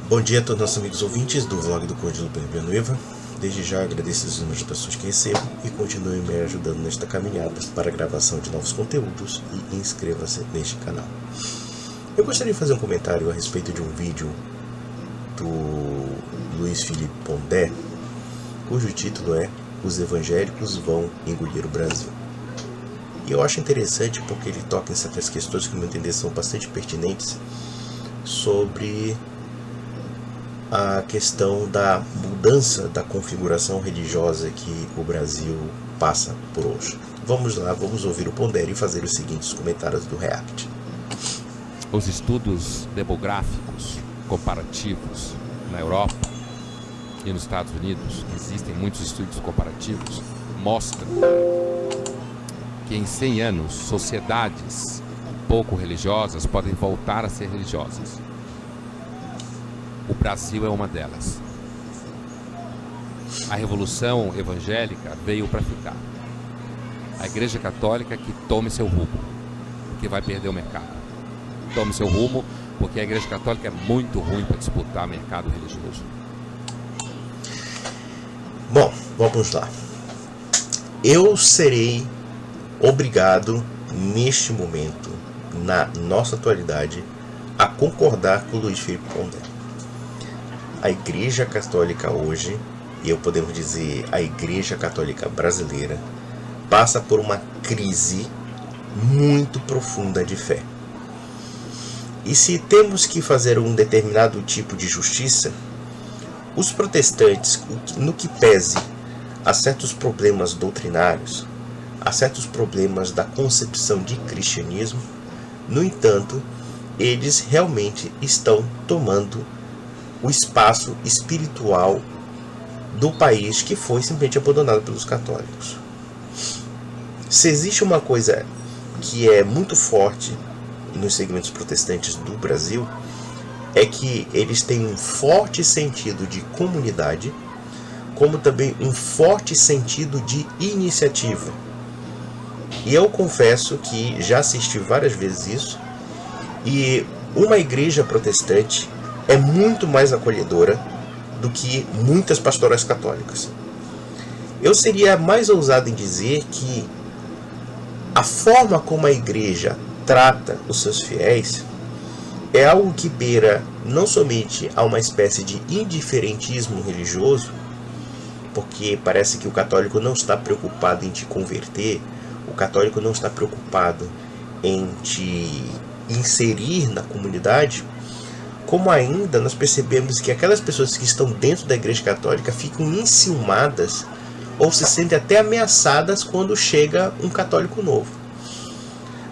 Bom dia a todos nossos amigos ouvintes do vlog do Conde Lupe Villanueva. Desde já agradeço as notificações que recebo e continue me ajudando nesta caminhada para a gravação de novos conteúdos e inscreva-se neste canal. Eu gostaria de fazer um comentário a respeito de um vídeo do Luiz Felipe Pondé, cujo título é "Os evangélicos vão engolir o Brasil". E eu acho interessante porque ele toca em certas questões que, no meu entender, são bastante pertinentes sobre a questão da mudança da configuração religiosa que o Brasil passa por hoje. Vamos lá, vamos ouvir o Pondé e fazer os seguintes comentários do React. Os estudos demográficos comparativos na Europa e nos Estados Unidos, existem muitos estudos comparativos, mostram que em 100 anos sociedades pouco religiosas podem voltar a ser religiosas. O Brasil é uma delas. A revolução evangélica veio para ficar. A Igreja Católica que tome seu rumo, porque vai perder o mercado. Tome seu rumo, porque a Igreja Católica é muito ruim para disputar mercado religioso. Bom, vamos lá. Eu serei obrigado, neste momento, na nossa atualidade, a concordar com o Luiz Felipe Pondé. A Igreja Católica hoje, e eu podemos dizer a Igreja Católica brasileira, passa por uma crise muito profunda de fé. E se temos que fazer um determinado tipo de justiça, os protestantes, no que pese a certos problemas doutrinários, a certos problemas da concepção de cristianismo, no entanto, eles realmente estão tomando o espaço espiritual do país que foi simplesmente abandonado pelos católicos. Se existe uma coisa que é muito forte nos segmentos protestantes do Brasil, é que eles têm um forte sentido de comunidade, como também um forte sentido de iniciativa. E eu confesso que já assisti várias vezes isso, e uma igreja protestante é muito mais acolhedora do que muitas pastorais católicas. Eu seria mais ousado em dizer que a forma como a igreja trata os seus fiéis é algo que beira não somente a uma espécie de indiferentismo religioso, porque parece que o católico não está preocupado em te converter, o católico não está preocupado em te inserir na comunidade, como ainda nós percebemos que aquelas pessoas que estão dentro da Igreja Católica ficam enciumadas ou se sentem até ameaçadas quando chega um católico novo.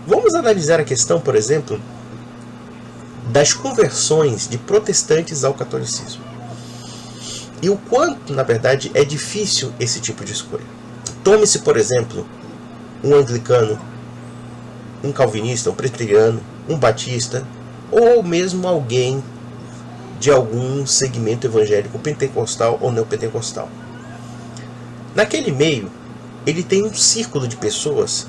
Vamos analisar a questão, por exemplo, das conversões de protestantes ao catolicismo. E o quanto, na verdade, é difícil esse tipo de escolha. Tome-se, por exemplo, um anglicano, um calvinista, um presbiteriano, um batista, ou mesmo alguém de algum segmento evangélico pentecostal ou neopentecostal. Naquele meio, ele tem um círculo de pessoas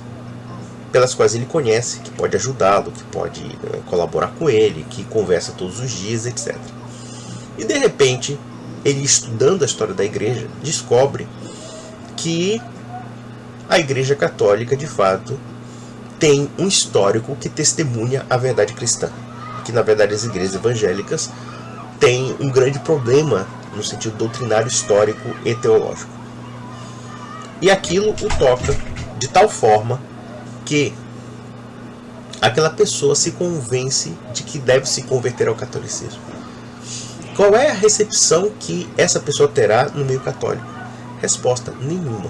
pelas quais ele conhece, que pode ajudá-lo, que pode colaborar com ele, que conversa todos os dias, etc. E de repente, ele estudando a história da igreja, descobre que a Igreja Católica, de fato, tem um histórico que testemunha a verdade cristã. Que, na verdade, as igrejas evangélicas têm um grande problema no sentido doutrinário, histórico e teológico. E aquilo o toca de tal forma que aquela pessoa se convence de que deve se converter ao catolicismo. Qual é a recepção que essa pessoa terá no meio católico? Resposta: nenhuma.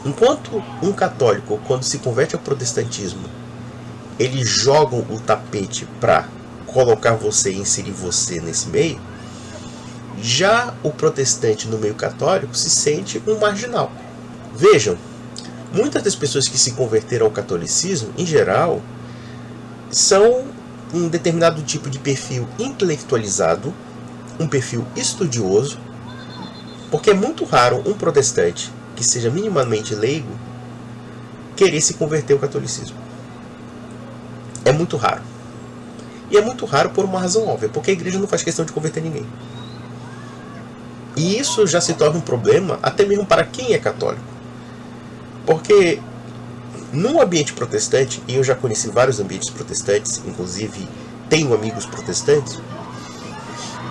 Enquanto um católico, quando se converte ao protestantismo, eles jogam o tapete para colocar você e inserir você nesse meio, já o protestante no meio católico se sente um marginal. Vejam, muitas das pessoas que se converteram ao catolicismo, em geral, são um determinado tipo de perfil intelectualizado, um perfil estudioso, porque é muito raro um protestante que seja minimamente leigo querer se converter ao catolicismo. É muito raro. E é muito raro por uma razão óbvia, porque a igreja não faz questão de converter ninguém. E isso já se torna um problema até mesmo para quem é católico. Porque num ambiente protestante, e eu já conheci vários ambientes protestantes, inclusive tenho amigos protestantes,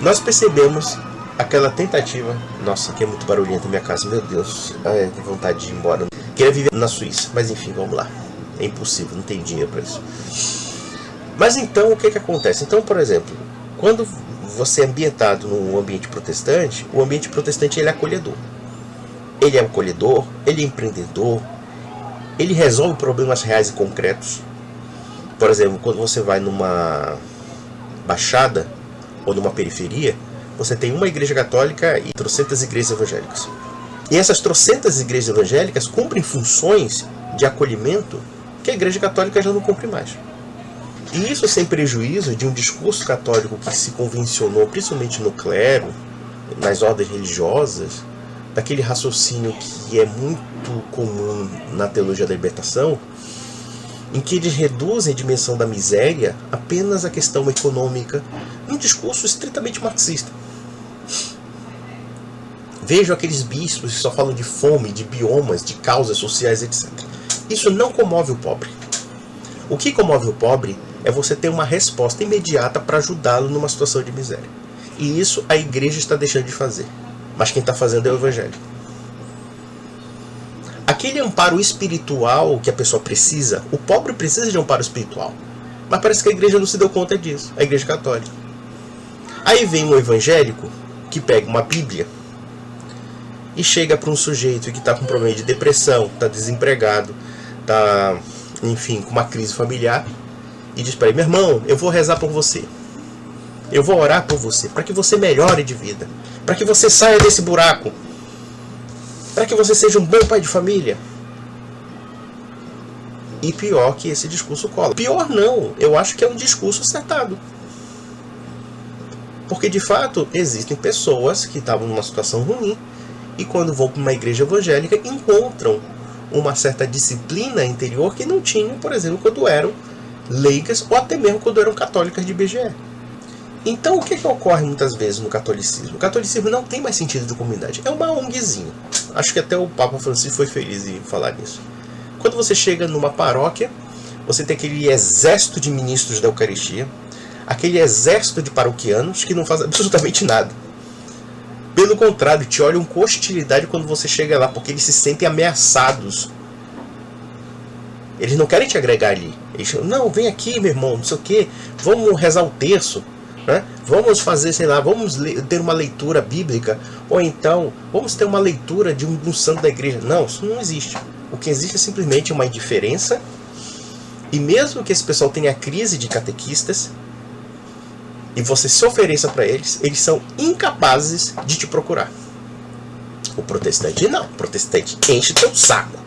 nós percebemos aquela tentativa... Nossa, aqui é muito barulhento na minha casa, meu Deus, que vontade de ir embora. Queria viver na Suíça, mas enfim, vamos lá. É impossível, não tem dinheiro para isso. Mas então, o que acontece? Então, por exemplo, quando você é ambientado num ambiente protestante, o ambiente protestante ele é acolhedor. Ele é acolhedor, ele é empreendedor, ele resolve problemas reais e concretos. Por exemplo, quando você vai numa baixada ou numa periferia, você tem uma igreja católica e trocentas igrejas evangélicas. E essas trocentas igrejas evangélicas cumprem funções de acolhimento que a igreja católica já não cumpre mais. E isso sem prejuízo de um discurso católico que se convencionou, principalmente no clero, nas ordens religiosas, daquele raciocínio que é muito comum na teologia da libertação, em que eles reduzem a dimensão da miséria apenas à questão econômica, num discurso estritamente marxista. Vejo aqueles bispos que só falam de fome, de biomas, de causas sociais, etc. Isso não comove o pobre. O que comove o pobre é você ter uma resposta imediata para ajudá-lo numa situação de miséria. E isso a igreja está deixando de fazer. Mas quem está fazendo é o evangelho. Aquele amparo espiritual que a pessoa precisa, o pobre precisa de amparo espiritual. Mas parece que a igreja não se deu conta disso, a igreja católica. Aí vem um evangélico que pega uma Bíblia e chega para um sujeito que está com problema de depressão, está desempregado, está, enfim, com uma crise familiar, e diz para ele: meu irmão, eu vou rezar por você. Eu vou orar por você, para que você melhore de vida, para que você saia desse buraco, para que você seja um bom pai de família. E pior que esse discurso cola. Pior não, eu acho que é um discurso acertado. Porque de fato existem pessoas que estavam numa situação ruim e quando vão para uma igreja evangélica encontram uma certa disciplina interior que não tinham, por exemplo, quando eram leigas ou até mesmo quando eram católicas de IBGE. Então o que ocorre muitas vezes no catolicismo? O catolicismo não tem mais sentido de comunidade, é uma ONGzinha. Acho que até o Papa Francisco foi feliz em falar nisso. Quando você chega numa paróquia, você tem aquele exército de ministros da Eucaristia, aquele exército de paroquianos que não faz absolutamente nada. Pelo contrário, te olham com hostilidade quando você chega lá, porque eles se sentem ameaçados. Eles não querem te agregar ali. Eles falam: não, vem aqui, meu irmão, não sei o que, vamos rezar o terço, né? Vamos fazer, sei lá, vamos ter uma leitura bíblica, ou então vamos ter uma leitura de um santo da igreja. Não, isso não existe. O que existe é simplesmente uma indiferença, e mesmo que esse pessoal tenha crise de catequistas, e você se ofereça para eles, eles são incapazes de te procurar. O protestante não. O protestante enche teu saco.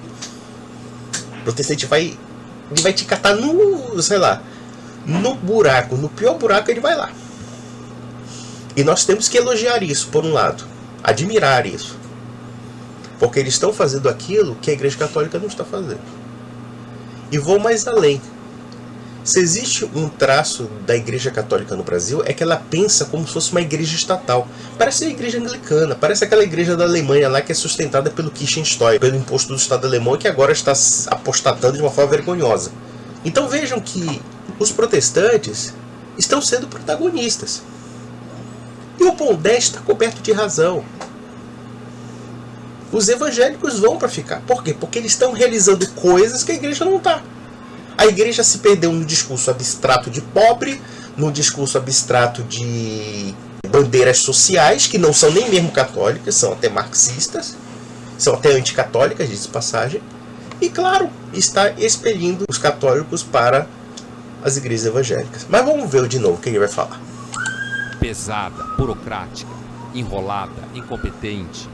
O protestante vai te catar no, sei lá, no buraco, no pior buraco ele vai lá. E nós temos que elogiar isso, por um lado. Admirar isso. Porque eles estão fazendo aquilo que a Igreja Católica não está fazendo. E vou mais além. Se existe um traço da Igreja Católica no Brasil, é que ela pensa como se fosse uma igreja estatal. Parece a igreja anglicana, parece aquela igreja da Alemanha lá que é sustentada pelo Kirchensteuer, pelo imposto do Estado alemão, que agora está apostatando de uma forma vergonhosa. Então vejam que os protestantes estão sendo protagonistas. E o Pondé está coberto de razão. Os evangélicos vão para ficar. Por quê? Porque eles estão realizando coisas que a igreja não está. A igreja se perdeu no discurso abstrato de pobre, no discurso abstrato de bandeiras sociais, que não são nem mesmo católicas, são até marxistas, são até anticatólicas, diz passagem. E claro, está expelindo os católicos para as igrejas evangélicas. Mas vamos ver de novo o que ele vai falar. Pesada, burocrática, enrolada, incompetente,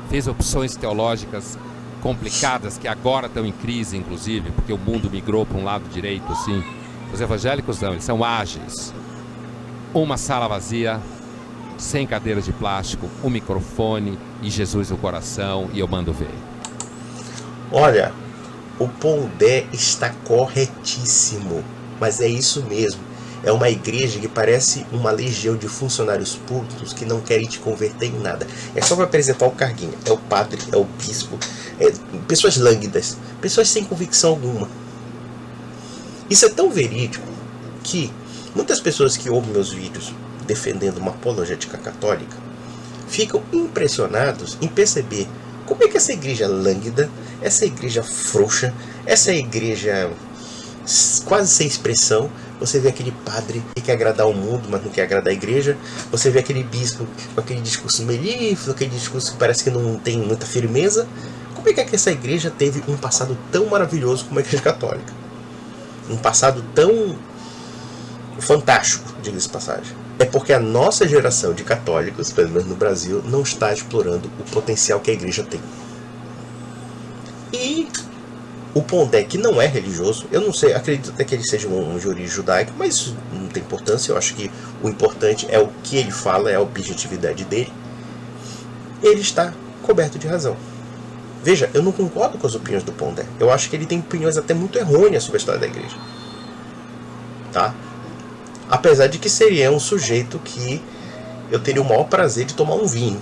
fez opções teológicas complicadas que agora estão em crise, inclusive, porque o mundo migrou para um lado direito, assim. Os evangélicos não, eles são ágeis. Uma sala vazia, 100 cadeiras de plástico, um microfone e Jesus no coração, e eu mando ver. Olha, o Pondé está corretíssimo, mas é isso mesmo. É uma igreja que parece uma legião de funcionários públicos que não querem te converter em nada. É só para apresentar o carguinho. É o padre, é o bispo, pessoas lânguidas, pessoas sem convicção alguma. Isso é tão verídico que muitas pessoas que ouvem meus vídeos defendendo uma apologética católica ficam impressionados em perceber como é que essa igreja lânguida, essa igreja frouxa, essa igreja quase sem expressão, você vê aquele padre que quer agradar o mundo, mas não quer agradar a igreja, você vê aquele bispo com aquele discurso melífluo, aquele discurso que parece que não tem muita firmeza. Como é que essa igreja teve um passado tão maravilhoso como a igreja católica? Um passado tão fantástico, diga-se de passagem. É porque a nossa geração de católicos, pelo menos no Brasil, não está explorando o potencial que a igreja tem. E o Pondé, que não é religioso, eu não sei, acredito até que ele seja um de origem judaica, mas isso não tem importância. Eu acho que o importante é o que ele fala, é a objetividade dele. Ele está coberto de razão. Veja, eu não concordo com as opiniões do Pondé. Eu acho que ele tem opiniões até muito errôneas sobre a história da igreja. Tá? Apesar de que seria um sujeito que eu teria o maior prazer de tomar um vinho.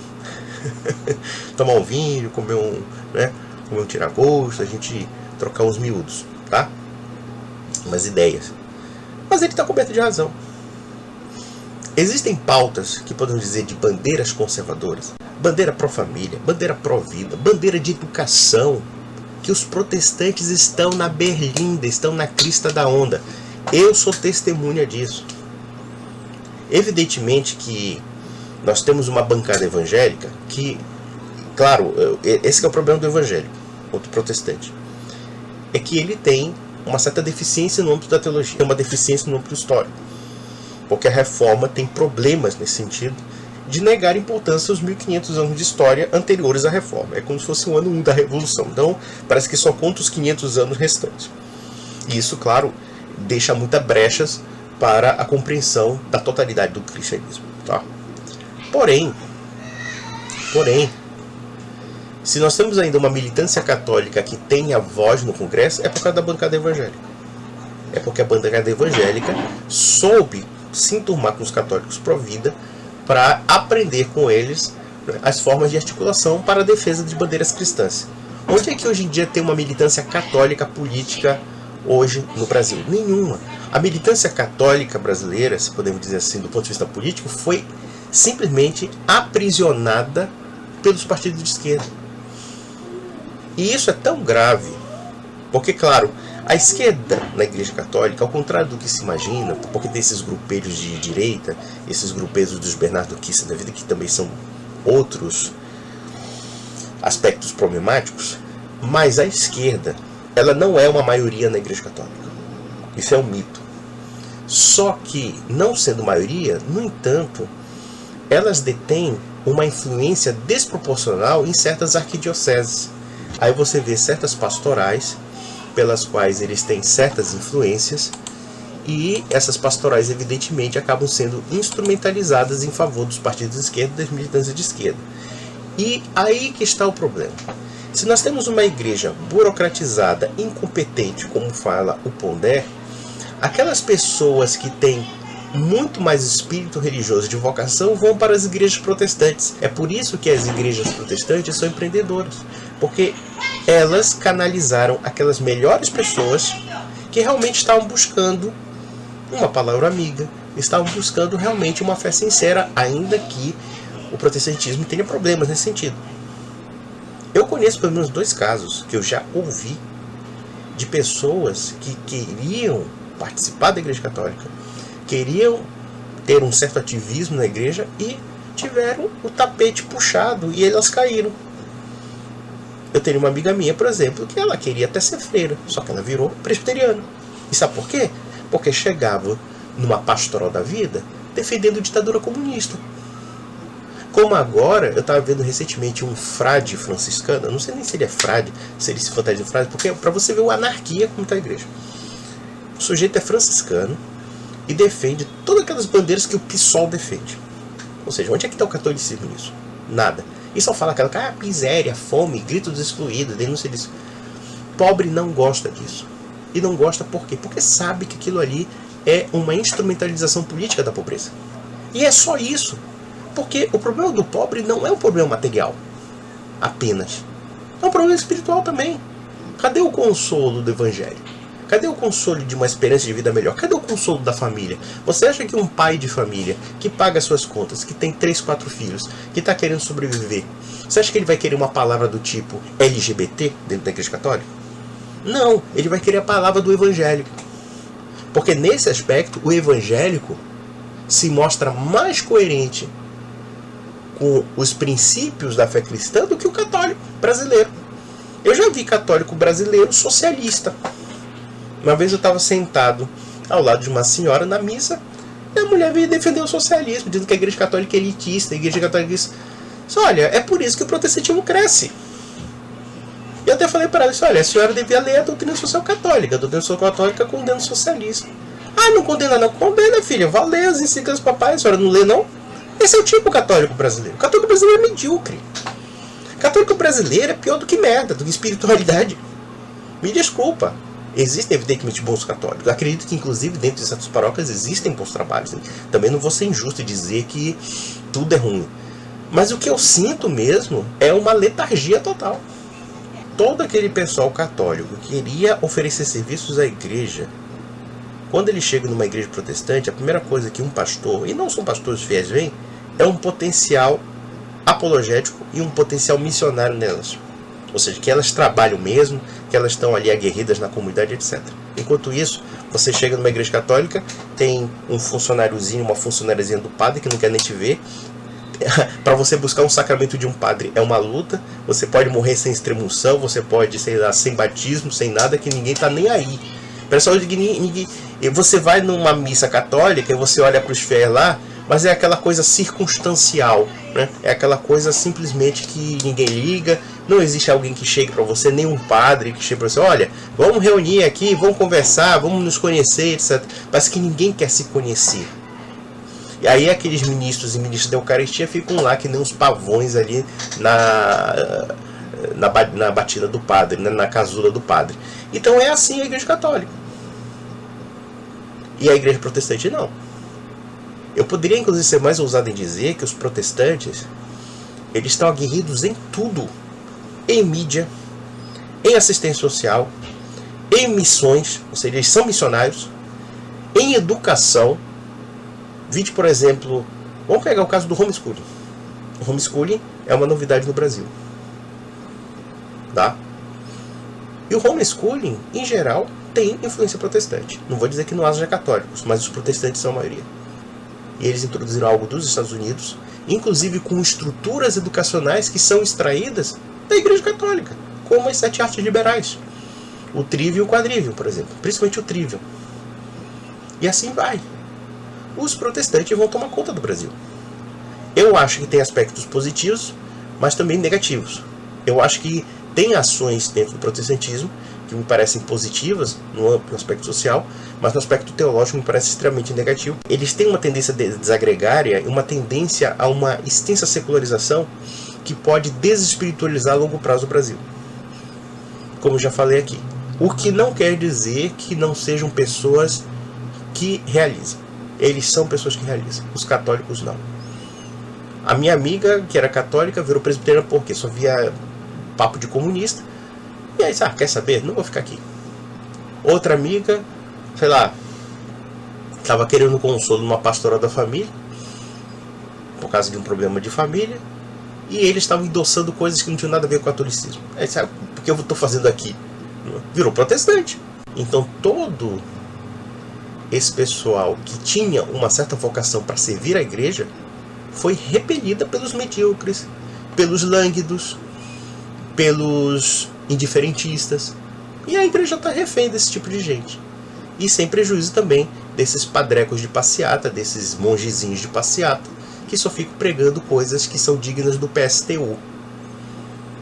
Tomar um vinho, comer um tiragosto, a gente trocar uns miúdos, tá? Umas ideias. Mas ele está coberto de razão. Existem pautas que podemos dizer de bandeiras conservadoras, bandeira pró-família, bandeira pró-vida, bandeira de educação, que os protestantes estão na berlinda, estão na crista da onda. Eu sou testemunha disso. Evidentemente que nós temos uma bancada evangélica que, claro, esse que é o problema do evangélico, outro protestante, é que ele tem uma certa deficiência no âmbito da teologia, uma deficiência no âmbito histórico, porque a reforma tem problemas nesse sentido de negar a importância aos 1500 anos de história anteriores à reforma. É como se fosse o ano 1 da Revolução, então parece que só conta os 500 anos restantes. E isso, claro, deixa muitas brechas para a compreensão da totalidade do cristianismo, tá? Porém, se nós temos ainda uma militância católica que tem a voz no Congresso, é por causa da bancada evangélica. É porque a bancada evangélica soube se enturmar com os católicos pró-vida para aprender com eles as formas de articulação para a defesa de bandeiras cristãs. Onde é que hoje em dia tem uma militância católica política hoje no Brasil? Nenhuma. A militância católica brasileira, se podemos dizer assim, do ponto de vista político, foi simplesmente aprisionada pelos partidos de esquerda. E isso é tão grave, porque, claro, a esquerda na Igreja Católica, ao contrário do que se imagina, porque tem esses grupelhos de direita, esses grupelhos dos Bernardo Kister da vida, que também são outros aspectos problemáticos, mas a esquerda, ela não é uma maioria na Igreja Católica. Isso é um mito. Só que, não sendo maioria, no entanto, elas detêm uma influência desproporcional em certas arquidioceses. Aí você vê certas pastorais, pelas quais eles têm certas influências, e essas pastorais, evidentemente, acabam sendo instrumentalizadas em favor dos partidos de esquerda e das militâncias de esquerda. E aí que está o problema. Se nós temos uma igreja burocratizada, incompetente, como fala o Pondé, aquelas pessoas que têm muito mais espírito religioso de vocação vão para as igrejas protestantes. É por isso que as igrejas protestantes são empreendedoras, porque elas canalizaram aquelas melhores pessoas que realmente estavam buscando uma palavra amiga, estavam buscando realmente uma fé sincera, ainda que o protestantismo tenha problemas nesse sentido. Eu conheço pelo menos 2 casos que eu já ouvi de pessoas que queriam participar da Igreja Católica, queriam ter um certo ativismo na igreja e tiveram o tapete puxado e elas caíram. Eu tenho uma amiga minha, por exemplo, que ela queria até ser freira, só que ela virou presbiteriana. E sabe por quê? Porque chegava numa pastoral da vida defendendo a ditadura comunista. Como agora, eu estava vendo recentemente um frade franciscano, eu não sei nem se ele é frade, se ele se fantasia de frade, porque é para você ver a anarquia como está a igreja. O sujeito é franciscano e defende todas aquelas bandeiras que o PSOL defende. Ou seja, onde é que está o catolicismo nisso? Nada. E só fala aquela miséria, fome, grito dos excluídos, denúncia disso. Pobre não gosta disso. E não gosta por quê? Porque sabe que aquilo ali é uma instrumentalização política da pobreza. E é só isso. Porque o problema do pobre não é um problema material apenas. É um problema espiritual também. Cadê o consolo do evangelho? Cadê o consolo de uma esperança de vida melhor? Cadê o consolo da família? Você acha que um pai de família que paga suas contas, que tem 3, 4 filhos, que está querendo sobreviver, você acha que ele vai querer uma palavra do tipo LGBT dentro da Igreja Católica? Não, ele vai querer a palavra do evangélico. Porque nesse aspecto, o evangélico se mostra mais coerente com os princípios da fé cristã do que o católico brasileiro. Eu já vi católico brasileiro socialista. Uma vez eu estava sentado ao lado de uma senhora na missa e a mulher veio defender o socialismo, dizendo que a Igreja Católica é elitista, a Igreja Católica é isso. Olha, é por isso que o protestantismo cresce. E eu até falei para ela, olha, a senhora devia ler a doutrina social católica. A doutrina social católica condena o socialismo. Ah, não condena não. Condena, filha. Vá ler as encíclicas do papai. A senhora não lê, não? Esse é o tipo católico brasileiro. O católico brasileiro é medíocre. O católico brasileiro é pior do que merda, do que espiritualidade. Me desculpa. Existem, evidentemente, bons católicos. Acredito que, inclusive, dentro de certas paróquias existem bons trabalhos. Também não vou ser injusto e dizer que tudo é ruim. Mas o que eu sinto mesmo é uma letargia total. Todo aquele pessoal católico que queria oferecer serviços à igreja, quando ele chega numa igreja protestante, a primeira coisa que um pastor, e não são pastores fiéis, vem, é um potencial apologético e um potencial missionário nelas. Ou seja, que elas trabalham mesmo, que elas estão ali aguerridas na comunidade, etc. Enquanto isso, você chega numa igreja católica, tem um funcionáriozinho, uma funcionáriozinha do padre que não quer nem te ver. Para você buscar um sacramento de um padre é uma luta. Você pode morrer sem extremunção, você pode, sei lá, sem batismo, sem nada, que ninguém tá nem aí. Pessoal, você vai numa missa católica e você olha para os fiéis lá, mas é aquela coisa circunstancial, né? É aquela coisa simplesmente que ninguém liga. Não existe alguém que chegue para você, nem um padre que chegue para você, olha, vamos reunir aqui, vamos conversar, vamos nos conhecer, etc. Parece que ninguém quer se conhecer. E aí aqueles ministros e ministras da Eucaristia ficam lá que nem uns pavões ali na batida do padre, né? Na casula do padre. Então é assim a Igreja Católica. E a Igreja Protestante não. Eu poderia inclusive ser mais ousado em dizer que os protestantes, eles estão aguerridos em tudo. Em mídia, em assistência social, em missões, ou seja, eles são missionários, em educação. Vide, por exemplo, vamos pegar o caso do homeschooling. O homeschooling é uma novidade no Brasil. Tá? E o homeschooling, em geral, tem influência protestante. Não vou dizer que não haja católicos, mas os protestantes são a maioria. E eles introduziram algo dos Estados Unidos, inclusive com estruturas educacionais que são extraídas da Igreja Católica, como as 7 artes liberais. O trívio e o quadrívio, por exemplo. Principalmente o trívio. E assim vai. Os protestantes vão tomar conta do Brasil. Eu acho que tem aspectos positivos, mas também negativos. Eu acho que tem ações dentro do protestantismo que me parecem positivas no aspecto social, mas no aspecto teológico me parece extremamente negativo. Eles têm uma tendência desagregária e uma tendência a uma extensa secularização que pode desespiritualizar a longo prazo o Brasil. Como já falei aqui. O que não quer dizer que não sejam pessoas que realizam. Eles são pessoas que realizam. Os católicos não. A minha amiga, que era católica, virou presbiteriana porque só via papo de comunista. E aí, quer saber? Não vou ficar aqui. Outra amiga, sei lá, estava querendo consolo numa pastoral da família, por causa de um problema de família, e eles estavam endossando coisas que não tinham nada a ver com o catolicismo. Aí, sabe, o que eu estou fazendo aqui? Virou protestante. Então todo esse pessoal que tinha uma certa vocação para servir a igreja foi repelida pelos medíocres, pelos lânguidos, pelos indiferentistas. E a igreja está refém desse tipo de gente. E sem prejuízo também desses padrecos de passeata, desses mongezinhos de passeata, que só ficam pregando coisas que são dignas do PSTU.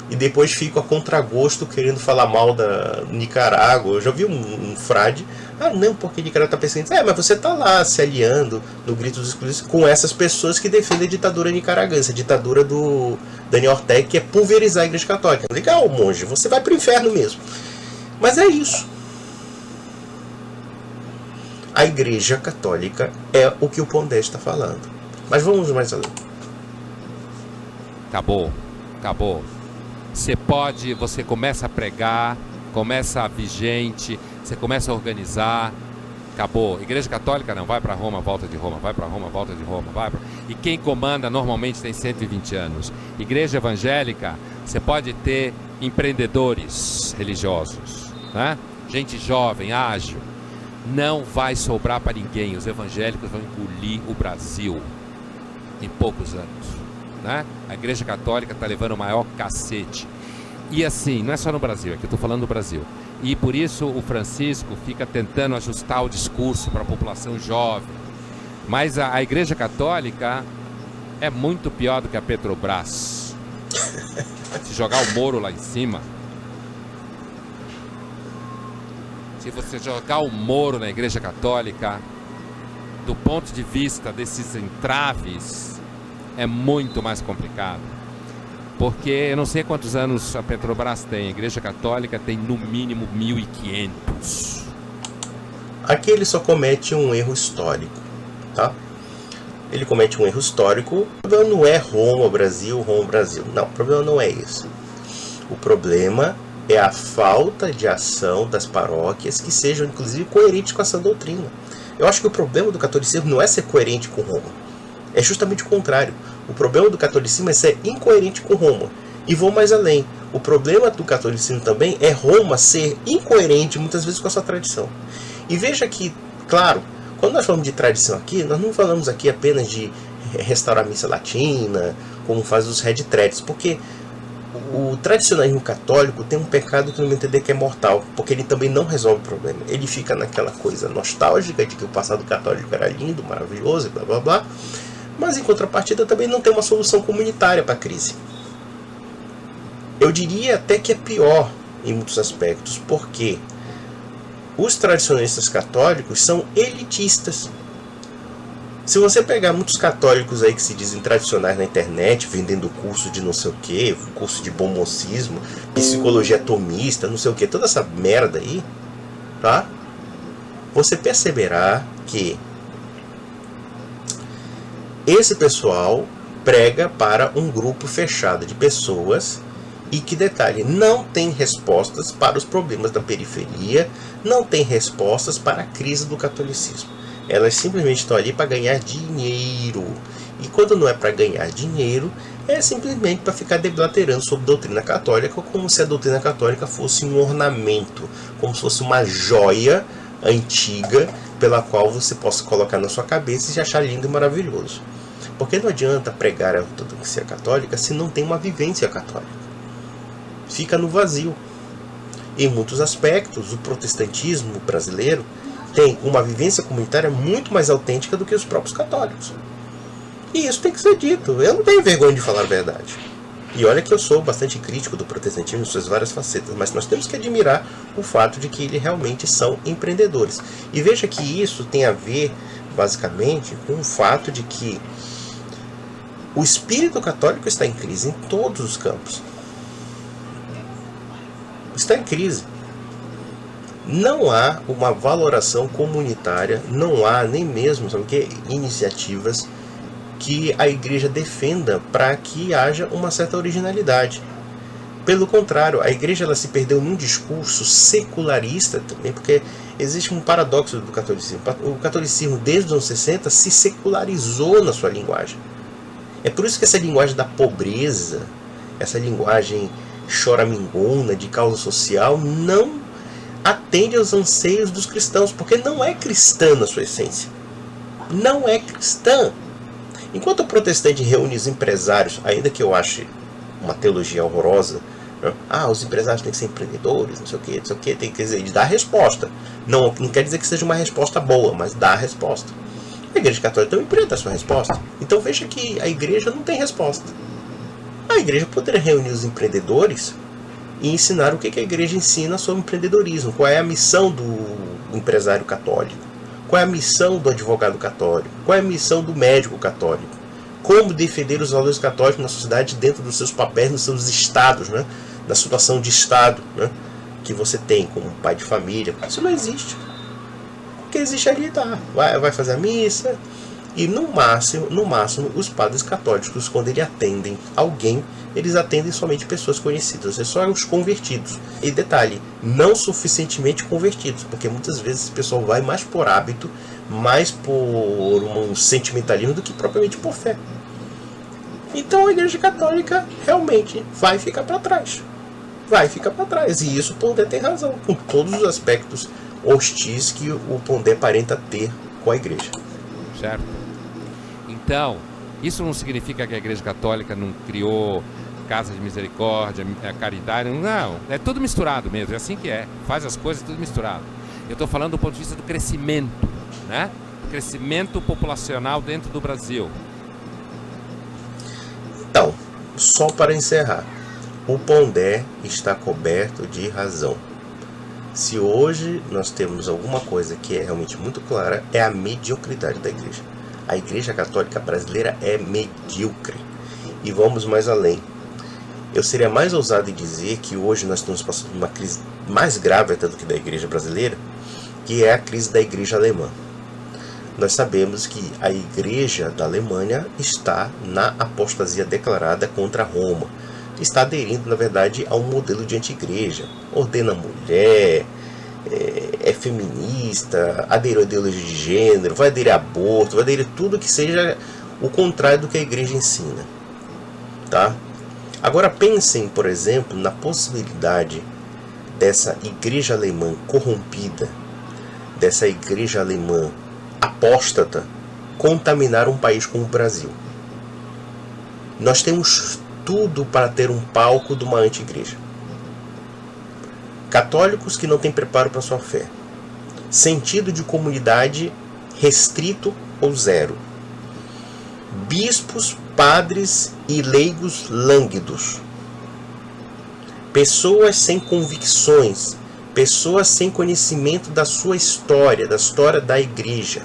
E depois ficam a contragosto querendo falar mal da Nicarágua. Eu já vi um frade, não, porque Nicarágua está pensando, mas você está lá se aliando no grito dos exclusivos com essas pessoas que defendem a ditadura nicaragüense, a ditadura do Daniel Ortega, que é pulverizar a igreja católica. Legal, monge, você vai para o inferno mesmo. Mas é isso. a Igreja Católica é o que o Pondé está falando. Mas vamos mais além. Acabou. Você começa a pregar, começa a vir gente, você começa a organizar. Acabou. Igreja Católica não, vai para Roma, volta de Roma, vai para Roma, volta de Roma, vai pra... E quem comanda normalmente tem 120 anos. Igreja evangélica, você pode ter empreendedores religiosos, né? Gente jovem, ágil. Não vai sobrar para ninguém. Os evangélicos vão engolir o Brasil em poucos anos, né? A Igreja Católica está levando o maior cacete. E assim, não é só no Brasil, aqui eu estou falando do Brasil. E por isso o Francisco fica tentando ajustar o discurso para a população jovem. Mas a Igreja Católica é muito pior do que a Petrobras. Se jogar o Moro lá em cima, se você jogar o Moro na Igreja Católica, do ponto de vista desses entraves, é muito mais complicado. Porque eu não sei quantos anos a Petrobras tem, a Igreja Católica tem no mínimo 1500. Aqui ele só comete um erro histórico, tá? Ele comete um erro histórico. O problema não é Roma, Brasil. Não, o problema não é esse. O problema é a falta de ação das paróquias que sejam, inclusive, coerentes com essa doutrina. Eu acho que o problema do catolicismo não é ser coerente com Roma. É justamente o contrário. O problema do catolicismo é ser incoerente com Roma. E vou mais além. O problema do catolicismo também é Roma ser incoerente muitas vezes com a sua tradição. E veja que, claro, quando nós falamos de tradição aqui, nós não falamos aqui apenas de restaurar a missa latina, como faz os retretes, porque o tradicionalismo católico tem um pecado que no meu entender que é mortal, porque ele também não resolve o problema. Ele fica naquela coisa nostálgica de que o passado católico era lindo, maravilhoso e blá blá blá, mas em contrapartida também não tem uma solução comunitária para a crise. Eu diria até que é pior em muitos aspectos, porque os tradicionalistas católicos são elitistas. Se você pegar muitos católicos aí que se dizem tradicionais na internet, vendendo curso de não sei o que, curso de bom mocismo, psicologia atomista, não sei o que, toda essa merda aí, tá? Você perceberá que esse pessoal prega para um grupo fechado de pessoas e que, detalhe, não tem respostas para os problemas da periferia, não tem respostas para a crise do catolicismo. Elas simplesmente estão ali para ganhar dinheiro. E quando não é para ganhar dinheiro, é simplesmente para ficar deblaterando sobre doutrina católica, como se a doutrina católica fosse um ornamento, como se fosse uma joia antiga pela qual você possa colocar na sua cabeça e achar lindo e maravilhoso. Porque não adianta pregar a ortodoxia católica se não tem uma vivência católica. Fica no vazio. Em muitos aspectos, o protestantismo brasileiro tem uma vivência comunitária muito mais autêntica do que os próprios católicos. E isso tem que ser dito. Eu não tenho vergonha de falar a verdade. E olha que eu sou bastante crítico do protestantismo em suas várias facetas, mas nós temos que admirar o fato de que eles realmente são empreendedores. E veja que isso tem a ver, basicamente, com o fato de que o espírito católico está em crise em todos os campos. Está em crise. Não há uma valoração comunitária, não há nem mesmo iniciativas que a igreja defenda para que haja uma certa originalidade. Pelo contrário, a igreja ela se perdeu num discurso secularista também, porque existe um paradoxo do catolicismo. O catolicismo, desde os anos 60, se secularizou na sua linguagem. É por isso que essa linguagem da pobreza, essa linguagem choramingona de causa social, não atende aos anseios dos cristãos, porque não é cristã na sua essência. Não é cristã. Enquanto o protestante reúne os empresários, ainda que eu ache uma teologia horrorosa, né? Os empresários têm que ser empreendedores, não sei o que, tem que dizer, ele dá a resposta. Não quer dizer que seja uma resposta boa, mas dá a resposta. A igreja católica também empreenda a sua resposta. Então veja que a igreja não tem resposta. A igreja poderia reunir os empreendedores e ensinar o que a igreja ensina sobre empreendedorismo. Qual é a missão do empresário católico? Qual é a missão do advogado católico? Qual é a missão do médico católico? Como defender os valores católicos na sociedade dentro dos seus papéis, nos seus estados, né? Na situação de estado, né? Que você tem como pai de família. Isso não existe. que existe ali, tá? Vai fazer a missa. E no máximo, os padres católicos, quando eles atendem alguém, eles atendem somente pessoas conhecidas, é só os convertidos. E detalhe, não suficientemente convertidos, porque muitas vezes o pessoal vai mais por hábito, mais por um sentimentalismo do que propriamente por fé. Então a Igreja Católica realmente vai ficar para trás. Vai ficar para trás. E isso o Pondé tem razão, com todos os aspectos hostis que o Pondé aparenta ter com a Igreja. Certo? Então, isso não significa que a Igreja Católica não criou casa de misericórdia, caridade. Não, é tudo misturado mesmo, é assim que é. Faz as coisas tudo misturado. Eu estou falando do ponto de vista do crescimento, né? Crescimento populacional dentro do Brasil. Então, só para encerrar, o Pondé está coberto de razão. Se hoje nós temos alguma coisa que é realmente muito clara, é a mediocridade da Igreja. A Igreja Católica brasileira é medíocre. E vamos mais além. Eu seria mais ousado em dizer que hoje nós estamos passando por uma crise mais grave até do que da Igreja brasileira, que é a crise da Igreja alemã. Nós sabemos que a Igreja da Alemanha está na apostasia declarada contra Roma. Está aderindo, na verdade, a um modelo de anti-igreja. Ordena a mulher, é feminista, aderiu a ideologia de gênero, vai aderir a aborto, vai aderir tudo que seja o contrário do que a igreja ensina. Tá? Agora pensem, por exemplo, na possibilidade dessa igreja alemã corrompida, dessa igreja alemã apóstata, contaminar um país como o Brasil. Nós temos tudo para ter um palco de uma anti-igreja. Católicos que não têm preparo para sua fé. Sentido de comunidade restrito ou zero. Bispos, padres e leigos lânguidos. Pessoas sem convicções. Pessoas sem conhecimento da sua história, da história da igreja.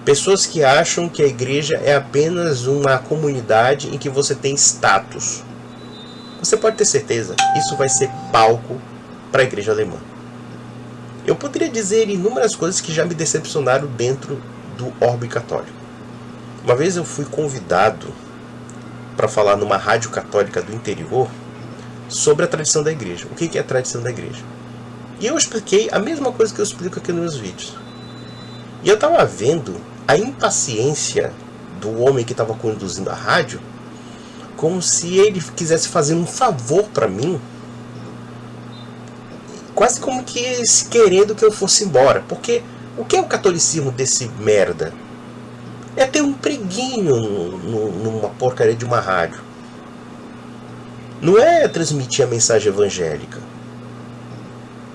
Pessoas que acham que a igreja é apenas uma comunidade em que você tem status. Você pode ter certeza, isso vai ser palco para a igreja alemã. Eu poderia dizer inúmeras coisas que já me decepcionaram dentro do orbe católico. Uma vez eu fui convidado para falar numa rádio católica do interior sobre a tradição da igreja. O que é a tradição da igreja? E eu expliquei a mesma coisa que eu explico aqui nos meus vídeos. E eu estava vendo a impaciência do homem que estava conduzindo a rádio, como se ele quisesse fazer um favor para mim, quase como que querendo que eu fosse embora. Porque o que é o catolicismo desse merda? É ter um preguinho numa porcaria de uma rádio. Não é transmitir a mensagem evangélica.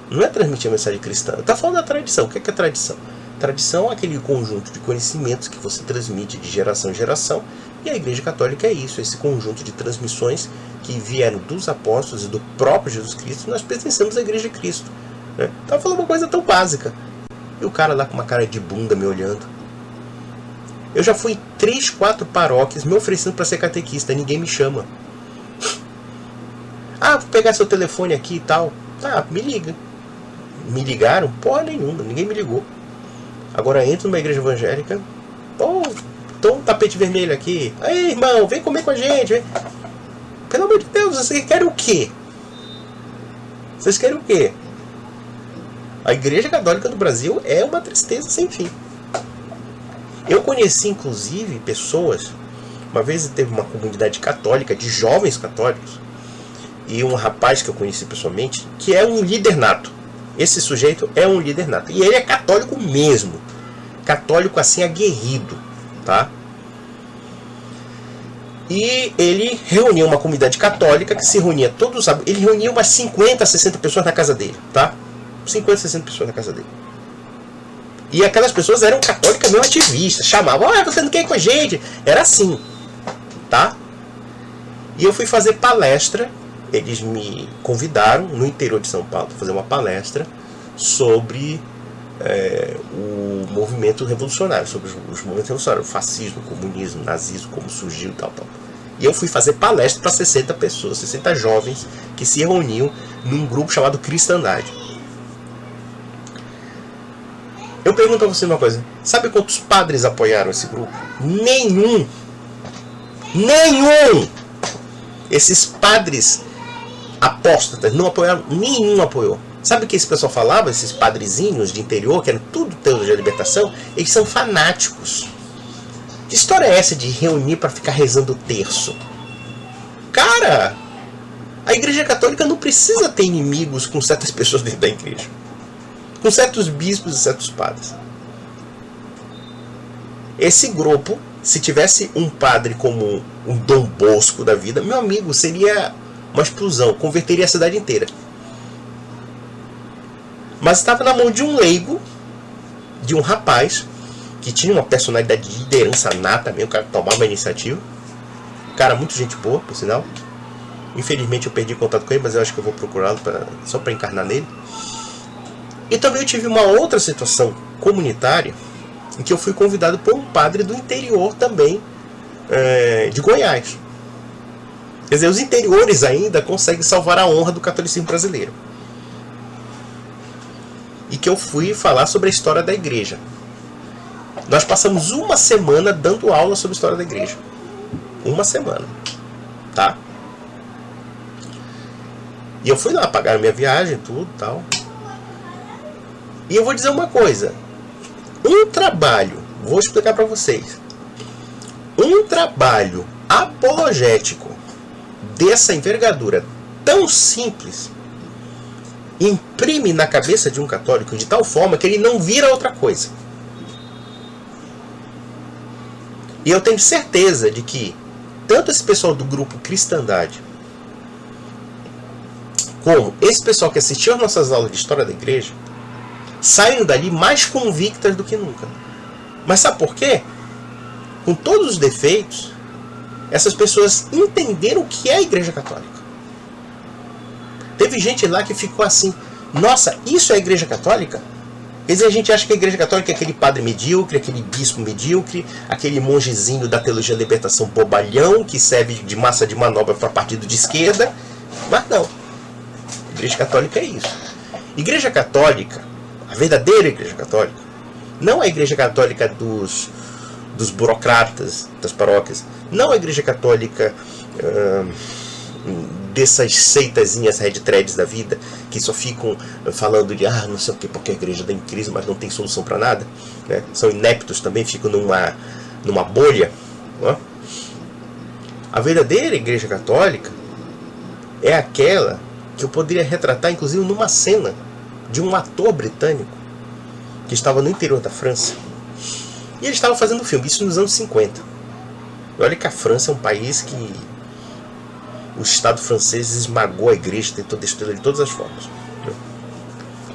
Não é transmitir a mensagem cristã. Está falando da tradição. O que é tradição? Tradição é aquele conjunto de conhecimentos que você transmite de geração em geração, e a Igreja Católica é isso, esse conjunto de transmissões que vieram dos apóstolos e do próprio Jesus Cristo. Nós pertencemos à Igreja de Cristo. Estava falando uma coisa tão básica. E o cara lá com uma cara de bunda me olhando. Eu já fui em 3, 4 paróquias me oferecendo para ser catequista, ninguém me chama. Ah, vou pegar seu telefone aqui e tal. Tá, me liga. Me ligaram? Porra nenhuma, ninguém me ligou. Agora entro numa igreja evangélica. Pô, tô um tapete vermelho aqui. Aí, irmão, vem comer com a gente. Vem. Pelo amor de Deus, vocês querem o quê? Vocês querem o quê? A Igreja Católica do Brasil é uma tristeza sem fim. Eu conheci, inclusive, pessoas. Uma vez teve uma comunidade católica, de jovens católicos, e um rapaz que eu conheci pessoalmente, que é um líder nato. Esse sujeito é um líder nato. E ele é católico mesmo. Católico assim, aguerrido. Tá? E ele reunia uma comunidade católica que se reunia todos. Ele reunia umas 50, 60 pessoas na casa dele. Tá? 50, 60 pessoas na casa dele. E aquelas pessoas eram católicas mesmo ativistas. Chamavam, você não quer ir com a gente? Era assim. Tá? E eu fui fazer palestra. Eles me convidaram no interior de São Paulo para fazer uma palestra sobre o movimento revolucionário, sobre os movimentos revolucionários, o fascismo, o comunismo, o nazismo, como surgiu e tal. E eu fui fazer palestra para 60 pessoas, 60 jovens que se reuniam num grupo chamado Cristandade. Eu pergunto a você uma coisa. Sabe quantos padres apoiaram esse grupo? Nenhum. Nenhum! Esses padres apóstatas não apoiaram, nenhum apoiou. Sabe o que esse pessoal falava? Esses padrezinhos de interior, que eram tudo teologia da libertação, eles são fanáticos. Que história é essa de reunir para ficar rezando o terço? Cara, a Igreja Católica não precisa ter inimigos com certas pessoas dentro da igreja. Com certos bispos e certos padres. Esse grupo, se tivesse um padre como um Dom Bosco da vida, meu amigo, seria uma explosão, converteria a cidade inteira. Mas estava na mão de um leigo, de um rapaz, que tinha uma personalidade de liderança nata mesmo, o cara tomava a iniciativa. Cara, muito gente boa, por sinal. Infelizmente eu perdi contato com ele, mas eu acho que eu vou procurá-lo só para encarnar nele. E também eu tive uma outra situação comunitária, em que eu fui convidado por um padre do interior também, de Goiás. Quer dizer, os interiores ainda conseguem salvar a honra do catolicismo brasileiro. E que eu fui falar sobre a história da igreja. Nós passamos uma semana dando aula sobre a história da igreja. Uma semana. Tá? E eu fui lá, pagaram minha viagem, tudo tal. E eu vou dizer uma coisa. Um trabalho, vou explicar para vocês. Um trabalho apologético dessa envergadura tão simples imprime na cabeça de um católico de tal forma que ele não vira outra coisa. E eu tenho certeza de que tanto esse pessoal do grupo Cristandade como esse pessoal que assistiu às nossas aulas de história da igreja saem dali mais convictas do que nunca. Mas sabe por quê? Com todos os defeitos, essas pessoas entenderam o que é a Igreja Católica. Teve gente lá que ficou assim, nossa, isso é a Igreja Católica? Quer dizer, a gente acha que a Igreja Católica é aquele padre medíocre, aquele bispo medíocre, aquele mongezinho da teologia da libertação bobalhão, que serve de massa de manobra para partido de esquerda. Mas não. A Igreja Católica é isso. Igreja Católica, a verdadeira Igreja Católica, não a Igreja Católica dos burocratas das paróquias, não a Igreja Católica dessas seitazinhas red threads da vida, que só ficam falando de não sei o que, porque a igreja está em crise, mas não tem solução para nada, né? São ineptos também, ficam numa bolha, né? A verdadeira Igreja Católica é aquela que eu poderia retratar, inclusive, numa cena de um ator britânico que estava no interior da França. E ele estava fazendo um filme, isso nos anos 50. E olha que a França é um país que o Estado francês esmagou a igreja, tentou destruí-la de todas as formas.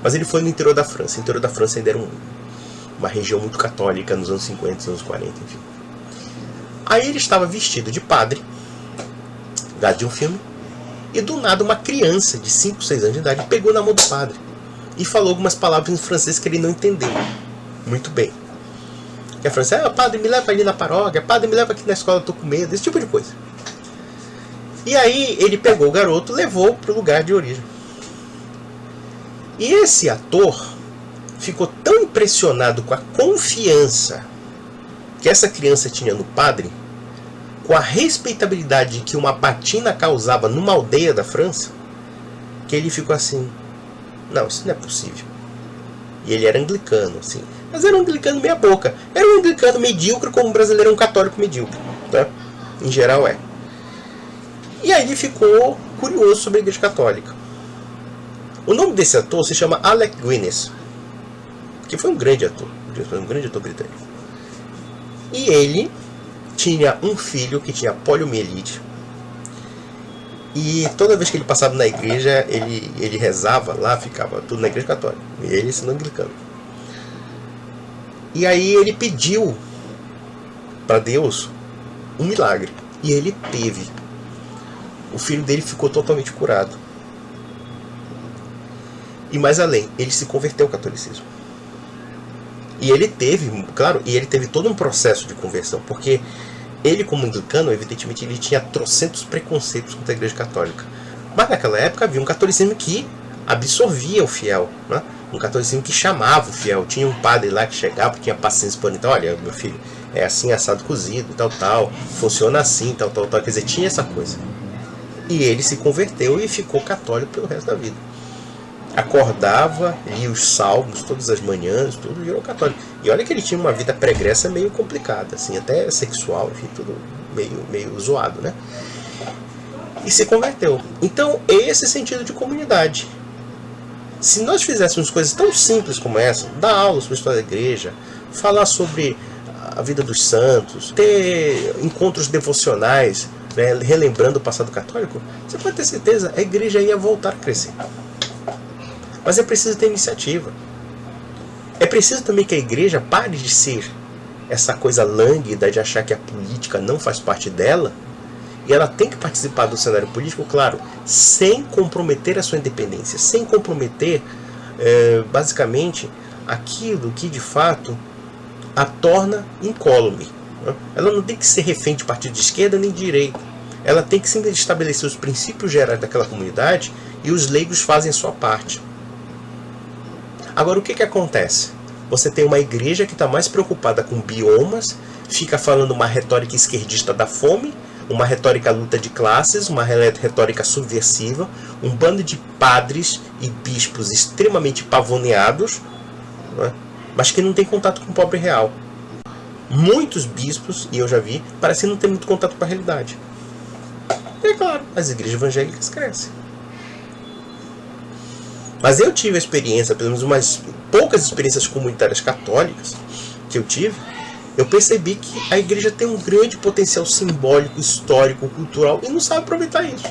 Mas ele foi no interior da França. O interior da França ainda era uma região muito católica nos anos 50, nos anos 40, enfim. Aí ele estava vestido de padre, de um filme, e do nada uma criança de 5, 6 anos de idade pegou na mão do padre e falou algumas palavras em francês que ele não entendeu muito bem. Que a França, padre, me leva ali na paróquia, padre, me leva aqui na escola, eu tô com medo, esse tipo de coisa. E aí ele pegou o garoto e levou para o lugar de origem. E esse ator ficou tão impressionado com a confiança que essa criança tinha no padre, com a respeitabilidade que uma batina causava numa aldeia da França, que ele ficou assim, não, isso não é possível. E ele era anglicano, assim. Mas era um anglicano meia boca. Era um anglicano medíocre, como o brasileiro é um católico medíocre. Tá? Em geral é. E aí ele ficou curioso sobre a Igreja Católica. O nome desse ator se chama Alec Guinness, que foi um grande ator britânico. E ele tinha um filho que tinha poliomielite. E toda vez que ele passava na igreja, ele rezava lá, ficava tudo na Igreja Católica. E ele sendo anglicano. E aí ele pediu para Deus um milagre. E ele teve. O filho dele ficou totalmente curado. E mais além, ele se converteu ao catolicismo. E ele teve, claro, todo um processo de conversão, porque ele, como anglicano, evidentemente, ele tinha trocentos preconceitos contra a Igreja Católica. Mas naquela época havia um catolicismo que absorvia o fiel, né? um catolicismo que chamava o fiel. Tinha um padre lá que chegava, tinha paciência para ele, então, olha, meu filho, é assim, assado, cozido, tal, funciona assim, tal, quer dizer, tinha essa coisa. E ele se converteu e ficou católico pelo resto da vida. Acordava, lia os salmos todas as manhãs, tudo, virou católico. E olha que ele tinha uma vida pregressa meio complicada, assim, até sexual, enfim, tudo meio zoado, né? E se converteu. Então, esse sentido de comunidade. Se nós fizéssemos coisas tão simples como essa, dar aulas sobre a história da igreja, falar sobre a vida dos santos, ter encontros devocionais, né, relembrando o passado católico, você pode ter certeza, a igreja ia voltar a crescer. Mas é preciso ter iniciativa. É preciso também que a igreja pare de ser essa coisa lânguida de achar que a política não faz parte dela, e ela tem que participar do cenário político, claro, sem comprometer a sua independência, sem comprometer, basicamente, aquilo que de fato a torna incólume. Ela não tem que ser refém de partido de esquerda nem de direita. Ela tem que simplesmente estabelecer os princípios gerais daquela comunidade e os leigos fazem a sua parte. Agora, o que acontece? Você tem uma igreja que está mais preocupada com biomas, fica falando uma retórica esquerdista da fome, uma retórica luta de classes, uma retórica subversiva, um bando de padres e bispos extremamente pavoneados, né, mas que não tem contato com o pobre real. Muitos bispos, e eu já vi, parecem não ter muito contato com a realidade. E é claro, as igrejas evangélicas crescem. Mas eu tive a experiência, pelo menos umas poucas experiências comunitárias católicas que eu tive, eu percebi que a igreja tem um grande potencial simbólico, histórico, cultural e não sabe aproveitar isso.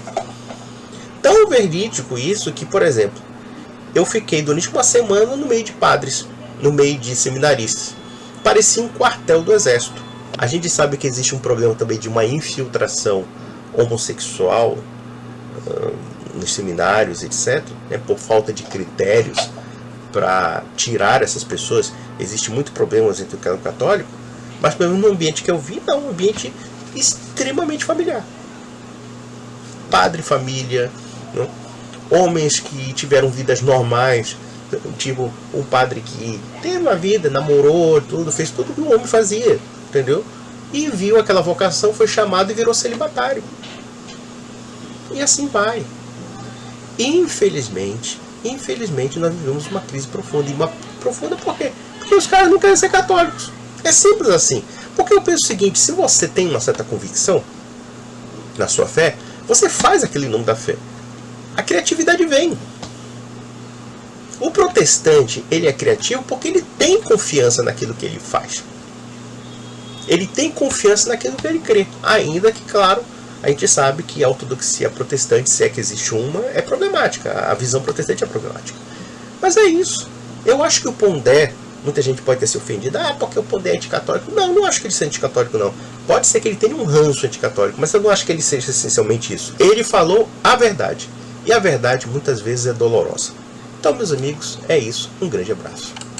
Tão verídico isso que, por exemplo, eu fiquei durante uma semana no meio de padres, no meio de seminaristas. Parecia um quartel do exército. A gente sabe que existe um problema também de uma infiltração homossexual nos seminários, etc., né, por falta de critérios para tirar essas pessoas. Existe muito problemas entre o clero católico, mas pelo menos no ambiente que eu vi, não, um ambiente extremamente familiar. Padre, família, né? Homens que tiveram vidas normais, tipo um padre que teve uma vida, namorou, tudo, fez tudo que um homem fazia, entendeu? E viu aquela vocação, foi chamado e virou celibatário. E assim vai. Infelizmente, nós vivemos uma crise profunda. E uma profunda por quê? Porque os caras não querem ser católicos. É simples assim. Porque eu penso o seguinte, se você tem uma certa convicção na sua fé, você faz aquele nome da fé. A criatividade vem. O protestante, ele é criativo porque ele tem confiança naquilo que ele faz. Ele tem confiança naquilo que ele crê. Ainda que, claro, a gente sabe que a ortodoxia protestante, se é que existe uma, é problemática. A visão protestante é problemática. Mas é isso. Eu acho que o Pondé, muita gente pode ter se ofendido, porque o Pondé é anticatólico. Não acho que ele seja anticatólico, não. Pode ser que ele tenha um ranço anticatólico, mas eu não acho que ele seja essencialmente isso. Ele falou a verdade. E a verdade, muitas vezes, é dolorosa. Então, meus amigos, é isso. Um grande abraço.